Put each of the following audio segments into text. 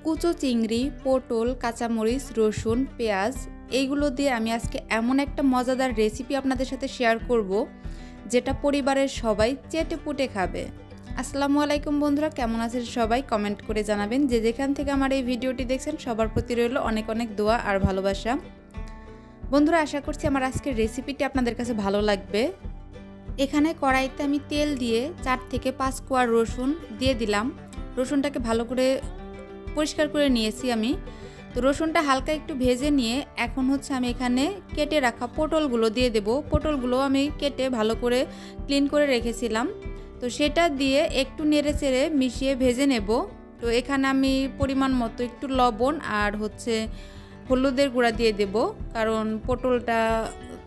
কুচো চিংড়ি, পটল, কাঁচামরিচ, রসুন, পেঁয়াজ এইগুলো দিয়ে আমি আজকে এমন একটা মজাদার রেসিপি আপনাদের সাথে শেয়ার করব যেটা পরিবারের সবাই চেটেপুটে খাবে। আসসালামু আলাইকুম বন্ধুরা, কেমন আছেন সবাই? কমেন্ট করে জানাবেন। যে যেখান থেকে আমার এই ভিডিওটি দেখছেন সবার প্রতি রইল অনেক অনেক দোয়া আর ভালোবাসা। বন্ধুরা, আশা করছি আমার আজকের রেসিপিটি আপনাদের কাছে ভালো লাগবে। এখানে কড়াইতে আমি তেল দিয়ে 4 থেকে 5 কোয়া রসুন দিয়ে দিলাম। রসুনটাকে ভালো করে পরিষ্কার করে নিয়েছি আমি। তো রসুনটা হালকা একটু ভেজে নিয়ে এখন আমি এখানে কেটে রাখা পটলগুলো দিয়ে দেব। পটলগুলো আমি কেটে ভালো করে ক্লিন করে রেখেছিলাম। তো সেটা দিয়ে একটু নেড়ে চেড়ে মিশিয়ে ভেজে নেব। তো এখানে আমি পরিমাণ মতো একটু লবণ আর হলুদের গুঁড়া দিয়ে দেব, কারণ পটলটা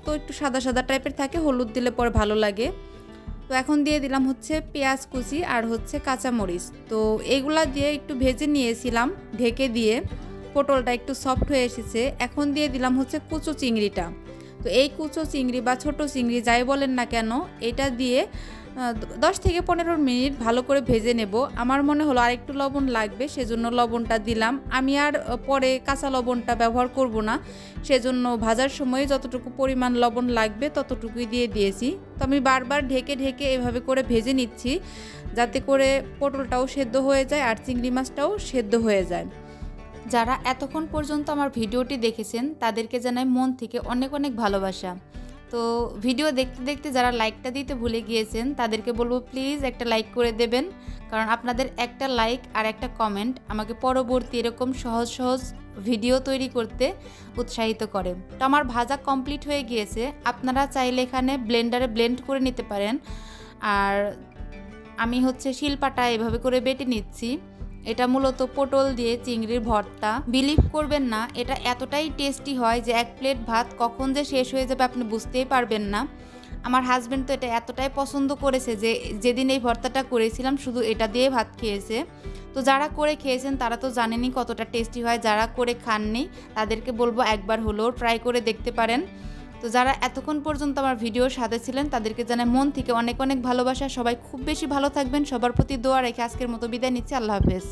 তো একটু সাদা সাদা টাইপের থাকে, হলুদ দিলে পরে ভালো লাগে। তো এখন দিয়ে দিলাম পেঁয়াজ কুচি আর কাঁচামরিচ। তো এগুলা দিয়ে একটু ভেজে নিয়েছিলাম ঢেকে দিয়ে। পটলটা একটু সফট হয়ে এসেছে। এখন দিয়ে দিলাম কুচো চিংড়িটা। তো এই কুচো চিংড়ি বা ছোট চিংড়ি যাই বলেন না কেন, এটা দিয়ে 10 থেকে 15 মিনিট ভালো করে ভেজে নেব। আমার মনে হলো আর একটু লবণ লাগবে, সেজন্য লবণটা দিলাম। আমি আর পরে কাঁচা লবণটা ব্যবহার করব না, সেজন্য ভাজার সময় যতটুকু পরিমাণ লবণ লাগবে ততটুকুই দিয়ে দিয়েছি। তো আমি বারবার ঢেকে ঢেকে এভাবে করে ভেজে নিচ্ছি, যাতে করে পটলটাও সেদ্ধ হয়ে যায় আর চিংড়ি মাছটাও সেদ্ধ হয়ে যায়। যারা এতক্ষণ পর্যন্ত আমার ভিডিওটি দেখেছেন তাদেরকে জানাই মন থেকে অনেক অনেক ভালোবাসা। তো ভিডিও দেখতে দেখতে যারা লাইকটা দিতে ভুলে গিয়েছেন তাদেরকে বলবো প্লিজ একটা লাইক করে দেবেন, কারণ আপনাদের একটা লাইক আর একটা কমেন্ট আমাকে পরবর্তী এরকম সহজ সহজ ভিডিও তৈরি করতে উৎসাহিত করে। তো আমার ভাজা কমপ্লিট হয়ে গিয়েছে। আপনারা চাইলে এখানে ব্লেন্ডারে ব্লেন্ড করে নিতে পারেন, আর আমি শিলপাটা এভাবে করে বেটে নিচ্ছি। এটা মূলত পটল দিয়ে চিংড়ির ভর্তা। বিলিভ করবেন না, এটা এতটাই টেস্টি হয় যে 1 প্লেট ভাত কখন যে শেষ হয়ে যাবে আপনি বুঝতেই পারবেন না। আমার হাজব্যান্ড তো এটা এতটাই পছন্দ করেছে যে যেদিন এই ভর্তাটা করেছিলাম শুধু এটা দিয়ে ভাত খেয়েছে। তো যারা করে খেয়েছেন তারা তো জানেনই কতটা টেস্টি হয়। যারা করে খাননি তাদেরকে বলবো একবার হলেও ট্রাই করে দেখতে পারেন। তো যারা এতক্ষণ পর্যন্ত আমার ভিডিওর সাথে ছিলেন তাদেরকে জানাই মন থেকে অনেক অনেক ভালোবাসা। সবাই খুব বেশি ভালো থাকবেন। সবার প্রতি দোয়া রেখে আজকের মতো বিদায় নিচ্ছি। আল্লাহ হাফেজ।